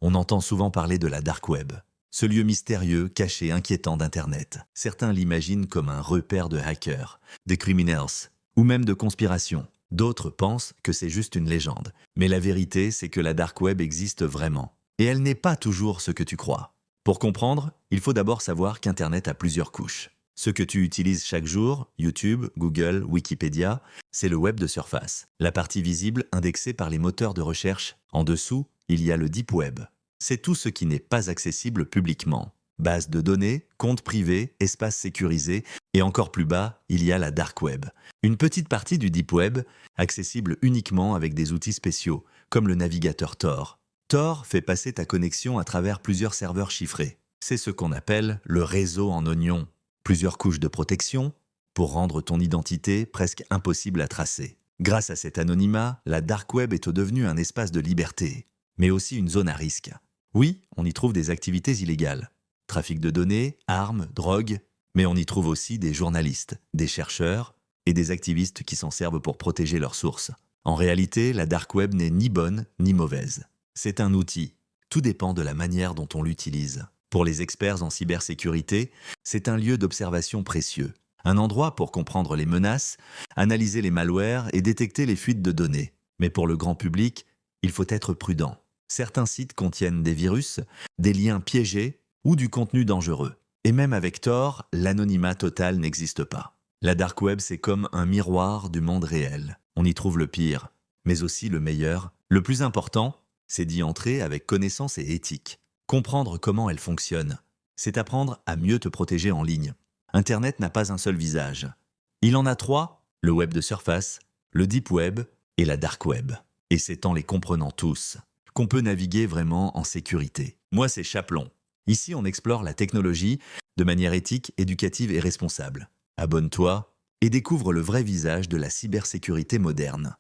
On entend souvent parler de la dark web, ce lieu mystérieux, caché, inquiétant d'Internet. Certains l'imaginent comme un repère de hackers, de criminels ou même de conspirations. D'autres pensent que c'est juste une légende. Mais la vérité, c'est que la dark web existe vraiment. Et elle n'est pas toujours ce que tu crois. Pour comprendre, il faut d'abord savoir qu'Internet a plusieurs couches. Ce que tu utilises chaque jour, YouTube, Google, Wikipédia, c'est le web de surface. La partie visible indexée par les moteurs de recherche. En dessous, il y a le deep web. C'est tout ce qui n'est pas accessible publiquement. Base de données, comptes privés, espaces sécurisés, et encore plus bas, il y a la dark web. Une petite partie du deep web, accessible uniquement avec des outils spéciaux, comme le navigateur Tor. Tor fait passer ta connexion à travers plusieurs serveurs chiffrés. C'est ce qu'on appelle le réseau en oignon. Plusieurs couches de protection pour rendre ton identité presque impossible à tracer. Grâce à cet anonymat, la dark web est devenue un espace de liberté, mais aussi une zone à risque. Oui, on y trouve des activités illégales. Trafic de données, armes, drogue, mais on y trouve aussi des journalistes, des chercheurs et des activistes qui s'en servent pour protéger leurs sources. En réalité, la dark web n'est ni bonne ni mauvaise. C'est un outil. Tout dépend de la manière dont on l'utilise. Pour les experts en cybersécurité, c'est un lieu d'observation précieux. Un endroit pour comprendre les menaces, analyser les malwares et détecter les fuites de données. Mais pour le grand public, il faut être prudent. Certains sites contiennent des virus, des liens piégés ou du contenu dangereux. Et même avec Tor, l'anonymat total n'existe pas. La dark web, c'est comme un miroir du monde réel. On y trouve le pire, mais aussi le meilleur. Le plus important, c'est d'y entrer avec connaissance et éthique. Comprendre comment elle fonctionne, c'est apprendre à mieux te protéger en ligne. Internet n'a pas un seul visage. Il en a trois, le web de surface, le deep web et la dark web. Et c'est en les comprenant tous qu'on peut naviguer vraiment en sécurité. Moi, c'est Chaplon. Ici, on explore la technologie de manière éthique, éducative et responsable. Abonne-toi et découvre le vrai visage de la cybersécurité moderne.